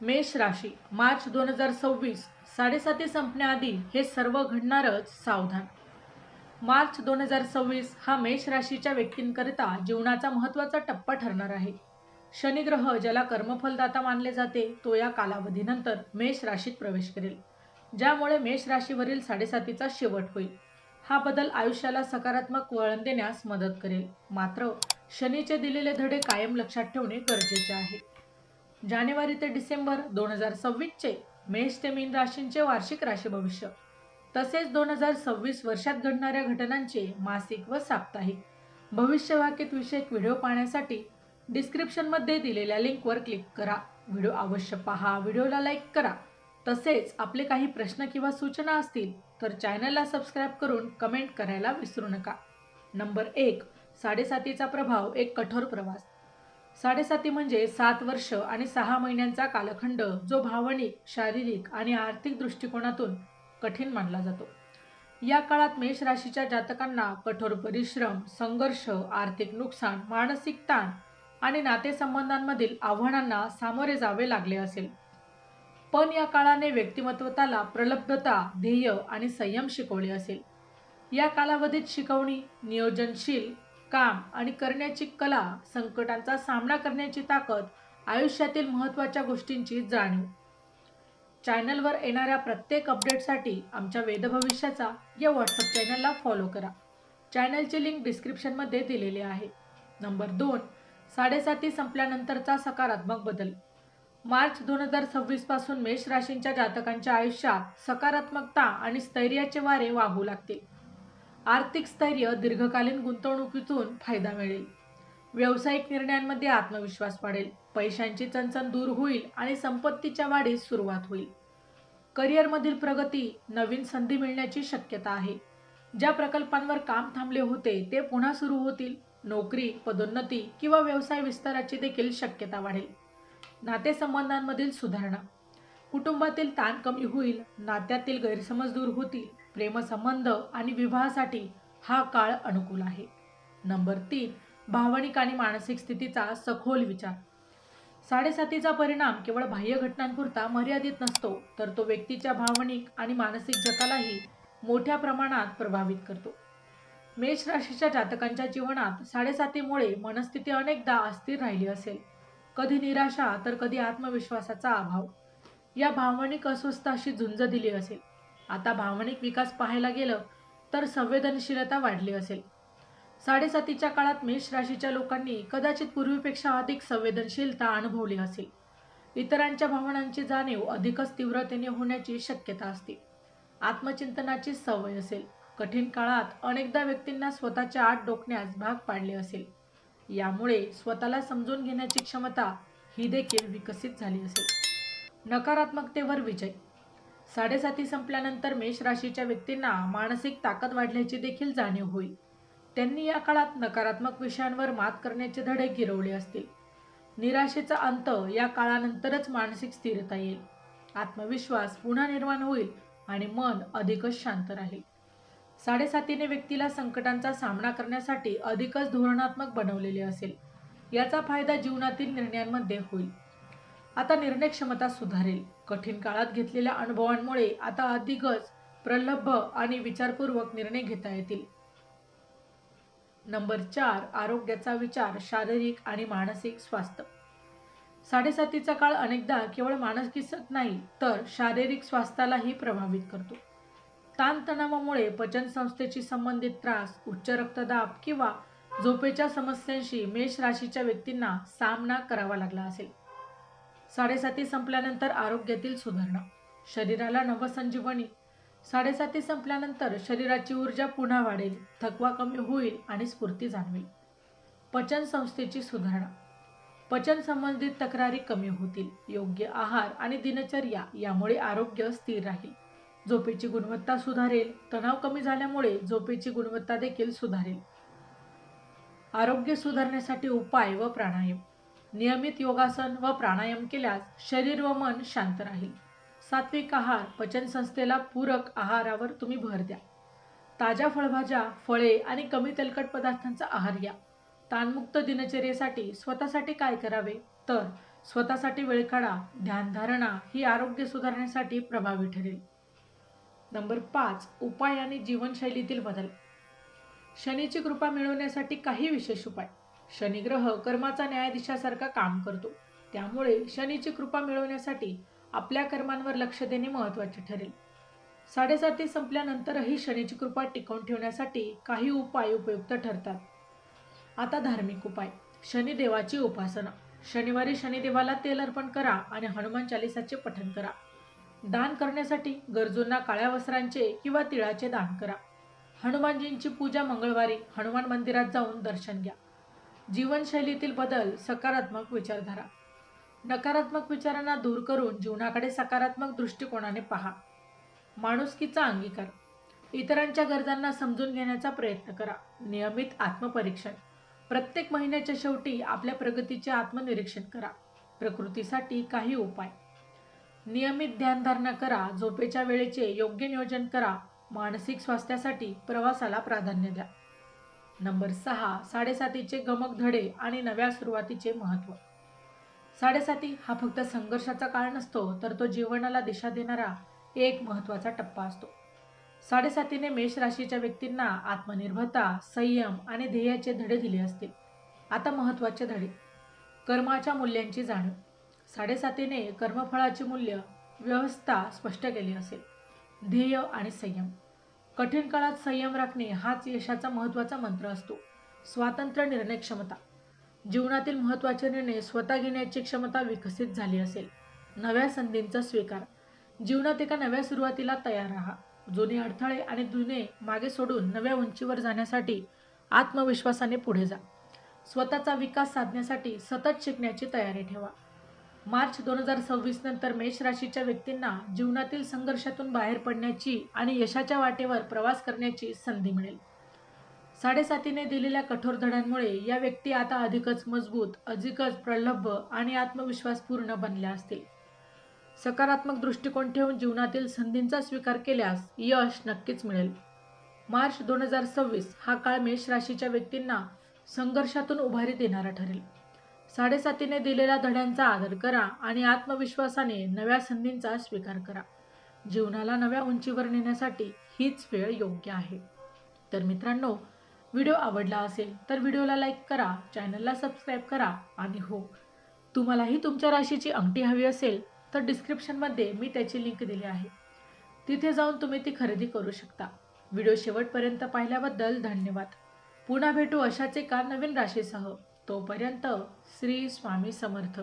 मेष राशी मार्च 2026 साडेसाती संपण्याआधी हे सर्व घडणारच, सावधान. मार्च 2026 हा मेष राशीच्या व्यक्तींकरिता जीवनाचा महत्त्वाचा टप्पा ठरणार आहे. शनिग्रह, ज्याला कर्मफलदाता मानले जाते, तो या कालावधीनंतर मेष राशीत प्रवेश करेल, ज्यामुळे मेष राशीवरील साडेसातीचा शेवट होईल. हा बदल आयुष्याला सकारात्मक वळण देण्यास मदत करेल. मात्र शनीचे दिलेले धडे कायम लक्षात ठेवणे गरजेचे आहे. जानेवारी ते डिसेंबर 2026चे मेष ते मीन राशींचे वार्षिक राशी भविष्य, तसेच 2026 वर्षात घडणाऱ्या घटनांचे मासिक व साप्ताहिक भविष्यवाक्यत विषयक व्हिडिओ पाहण्यासाठी डिस्क्रिप्शनमध्ये दिलेल्या लिंकवर क्लिक करा. व्हिडिओ अवश्य पहा, व्हिडिओला लाईक करा. तसेच आपले काही प्रश्न किंवा सूचना असतील तर चॅनलला सबस्क्राईब करून कमेंट करायला विसरू नका. नंबर 1. साडेसातीचा प्रभाव, एक कठोर प्रवास. साडेसाती म्हणजे 7 वर्ष आणि 6 महिन्यांचा कालखंड, जो भावनिक, शारीरिक आणि आर्थिक दृष्टिकोनातून कठीण मानला जातो. या काळात मेष राशीच्या जातकांना कठोर परिश्रम, संघर्ष, आर्थिक नुकसान, मानसिक ताण आणि नातेसंबंधांमधील आव्हानांना सामोरे जावे लागले असेल. पण या काळाने व्यक्तिमत्वाला प्रलब्धता, ध्येय आणि संयम शिकवले असेल. या कालावधीत शिकवणी, नियोजनशील काम आणि करण्याची कला, संकटांचा सामना करण्याची ताकद, आयुष्यातील महत्त्वाच्या गोष्टींची जाणीव. चॅनलवर येणाऱ्या प्रत्येक अपडेटसाठी आमच्या वेदभविष्याचा या व्हॉट्सअप चॅनलला फॉलो करा. चॅनलची लिंक डिस्क्रिप्शनमध्ये दिलेली आहे. नंबर 2. साडेसाती संपल्यानंतरचा सकारात्मक बदल. मार्च 2026 पासून मेष राशींच्या जातकांच्या आयुष्यात सकारात्मकता आणि स्थैर्याचे वारे वाहू लागतील. आर्थिक स्थैर्य, दीर्घकालीन गुंतवणुकीतून फायदा मिळेल. व्यावसायिक निर्णयांमध्ये आत्मविश्वास वाढेल. पैशांची चणचण दूर होईल आणि संपत्तीच्या वाढीस सुरुवात होईल. करिअरमधील प्रगती, नवीन संधी मिळण्याची शक्यता आहे. ज्या प्रकल्पांवर काम थांबले होते ते पुन्हा सुरू होतील. नोकरी, पदोन्नती किंवा व्यवसाय विस्ताराची देखील शक्यता वाढेल. नातेसंबंधांमधील सुधारणा, कुटुंबातील ताण कमी होईल. नात्यातील गैरसमज दूर होतील. प्रेमसंबंध आणि विवाहासाठी हा काळ अनुकूल आहे. नंबर 3. भावनिक आणि मानसिक स्थितीचा सखोल विचार. साडेसातीचा परिणाम केवळ बाह्य घटनांपुरता मर्यादित नसतो, तर तो व्यक्तीच्या भावनिक आणि मानसिक जगालाही मोठ्या प्रमाणात प्रभावित करतो. मेष राशीच्या जातकांच्या जीवनात साडेसातीमुळे मनस्थिती अनेकदा अस्थिर राहिली असेल. कधी निराशा तर कधी आत्मविश्वासाचा अभाव या भावनिक अस्वस्थाशी झुंज दिली असेल. आता भावनिक विकास पाहायला गेलं तर संवेदनशीलता वाढली असेल. साडेसातीच्या काळात मेष राशीच्या लोकांनी कदाचित पूर्वीपेक्षा अधिक संवेदनशीलता अनुभवली असेल. इतरांच्या भावनांची जाणीव अधिकच तीव्रतेने होण्याची शक्यता असते. आत्मचिंतनाची सवय असेल. कठीण काळात अनेकदा व्यक्तींना स्वतःच्या आत डोकण्यास भाग पाडले असेल. यामुळे स्वतःला समजून घेण्याची क्षमता ही देखील विकसित झाली असेल. नकारात्मकतेवर विजय. साडेसाती संपल्यानंतर मेष राशीच्या व्यक्तींना मानसिक ताकद वाढल्याची देखील जाणीव होईल. त्यांनी या काळात नकारात्मक विषयांवर मात करण्याचे धडे गिरवले असतील. निराशेचा अंत या काळानंतरच मानसिक स्थिरता येईल. आत्मविश्वास पुन्हा निर्माण होईल आणि मन अधिकच शांत राहील. साडेसातीने व्यक्तीला संकटांचा सामना करण्यासाठी अधिकच धोरणात्मक बनवलेले असेल. याचा फायदा जीवनातील निर्णयांमध्ये होईल. आता निर्णय क्षमता सुधारेल. कठीण काळात घेतलेल्या अनुभवांमुळे आता अधिकच प्रलब्ध आणि विचारपूर्वक निर्णय घेता येतील. नंबर 4. आरोग्याचा विचार, शारीरिक आणि मानसिक स्वास्थ्य. साडेसातीचा काळ अनेकदा केवळ मानसिक नाही तर शारीरिक स्वास्थ्यालाही प्रभावित करतो. ताणतणावामुळे पचनसंस्थेशी संबंधित त्रास, उच्च रक्तदाब किंवा झोपेच्या समस्यांशी मेष राशीच्या व्यक्तींना सामना करावा लागला असेल. साडेसाती संपल्यानंतर आरोग्यातील सुधारणा, शरीराला नवसंजीवनी. साडेसाती संपल्यानंतर शरीराची ऊर्जा पुन्हा वाढेल, थकवा कमी होईल आणि स्फूर्ती जाणवेल. पचन संस्थेची सुधारणा, पचन संबंधित तक्रारी कमी होतील. योग्य आहार आणि दिनचर्या यामुळे आरोग्य स्थिर राहील. झोपेची गुणवत्ता सुधारेल. तणाव कमी झाल्यामुळे झोपेची गुणवत्ता देखील सुधारेल. आरोग्य सुधारण्यासाठी उपाय व प्राणायाम. नियमित योगासन व प्राणायाम केल्यास शरीर व मन शांत राहील. सात्विक आहार, पचनसंस्थेला पूरक आहारावर तुम्ही भर द्या. ताज्या फळभाज्या, फळे आणि कमी तेलकट पदार्थांचा आहार घ्या. ताणमुक्त दिनचर्येसाठी स्वतःसाठी काय करावे, तर स्वतःसाठी वेळ काढा. ध्यानधारणा ही आरोग्य सुधारण्यासाठी प्रभावी ठरेल. नंबर 5. उपाय आणि जीवनशैलीतील बदल. शनीची कृपा मिळवण्यासाठी काही विशेष उपाय. शनिग्रह कर्माचा न्यायाधीशासारखा काम करतो. त्यामुळे शनीची कृपा मिळवण्यासाठी आपल्या कर्मांवर लक्ष देणे महत्त्वाचे ठरेल. 7:30 संपल्यानंतरही शनीची कृपा टिकवून ठेवण्यासाठी काही उपाय उपयुक्त ठरतात. आता धार्मिक उपाय. शनिदेवाची उपासना. शनिवारी शनिदेवाला तेल अर्पण करा आणि हनुमान चालिसाचे पठण करा. दान करण्यासाठी गरजूंना काळ्या वस्त्रांचे किंवा तिळाचे दान करा. हनुमानजींची पूजा मंगळवारी हनुमान मंदिरात जाऊन दर्शन घ्या. जीवनशैलीतील बदल. सकारात्मक विचारधारा. नकारात्मक विचारांना दूर करून जीवनाकडे सकारात्मक दृष्टिकोनाने पहा. माणुसकीचा अंगीकार. इतरांच्या गरजांना समजून घेण्याचा प्रयत्न करा. नियमित आत्मपरीक्षण. प्रत्येक महिन्याच्या शेवटी आपल्या प्रगतीचे आत्मनिरीक्षण करा. प्रकृतीसाठी काही उपाय. नियमित ध्यानधारणा करा. झोपेच्या वेळेचे योग्य नियोजन करा. मानसिक स्वास्थ्यासाठी प्रवासाला प्राधान्य द्या. नंबर 6. 7:30चे गमक धडे आणि नव्या सुरुवातीचे महत्त्व. 7:30 हा फक्त संघर्षाचा काळ नसतो, तर तो जीवनाला दिशा देणारा एक महत्त्वाचा टप्पा असतो. 7:30ने मेष राशीच्या व्यक्तींना आत्मनिर्भरता, संयम आणि ध्येयाचे धडे दिले असतील. आता महत्त्वाचे धडे. कर्माच्या मूल्यांची जाणीव. 7:30ने कर्मफळाची मूल्य व्यवस्था स्पष्ट केली असेल. ध्येय आणि संयम. कठीण काळात संयम राखणे हाच यशाचा महत्त्वाचा मंत्र असतो. स्वातंत्र्य निर्णय क्षमता. जीवनातील महत्त्वाचे निर्णय स्वतः घेण्याची क्षमता विकसित झाली असेल. नव्या संधींचा स्वीकार. जीवनात एका नव्या सुरुवातीला तयार राहा. जुने अडथळे आणि जुने मागे सोडून नव्या उंचीवर जाण्यासाठी आत्मविश्वासाने पुढे जा. स्वतःचा विकास साधण्यासाठी सतत शिकण्याची तयारी ठेवा. मार्च 2026 नंतर मेष राशीच्या व्यक्तींना जीवनातील संघर्षातून बाहेर पडण्याची आणि यशाच्या वाटेवर प्रवास करण्याची संधी मिळेल. 7:30ने दिलेल्या कठोर धड्यांमुळे या व्यक्ती आता अधिकच मजबूत, अधिकच प्रगल्भ आणि आत्मविश्वासपूर्ण बनल्या असतील. सकारात्मक दृष्टिकोन ठेवून जीवनातील संधींचा स्वीकार केल्यास यश नक्कीच मिळेल. मार्च 2026 हा काळ मेष राशीच्या व्यक्तींना संघर्षातून उभारी देणारा ठरेल. 7:30ने दिलेल्या धड्यांचा आदर करा आणि आत्मविश्वासाने नव्या संधींचा स्वीकार करा. जीवनाला नव्या उंचीवर नेण्यासाठी हीच वेळ योग्य आहे. तर मित्रांनो, व्हिडिओ आवडला असेल तर व्हिडिओला लाईक करा, चॅनलला सबस्क्राईब करा आणि हो, तुम्हालाही तुमच्या राशीची अंगठी हवी असेल तर डिस्क्रिप्शनमध्ये मी त्याची लिंक दिली आहे. तिथे जाऊन तुम्ही ती खरेदी करू शकता. व्हिडिओ शेवटपर्यंत पाहिल्याबद्दल धन्यवाद. पुन्हा भेटू अशाच एका नवीन राशीसह. तोपर्यंत श्री स्वामी समर्थ.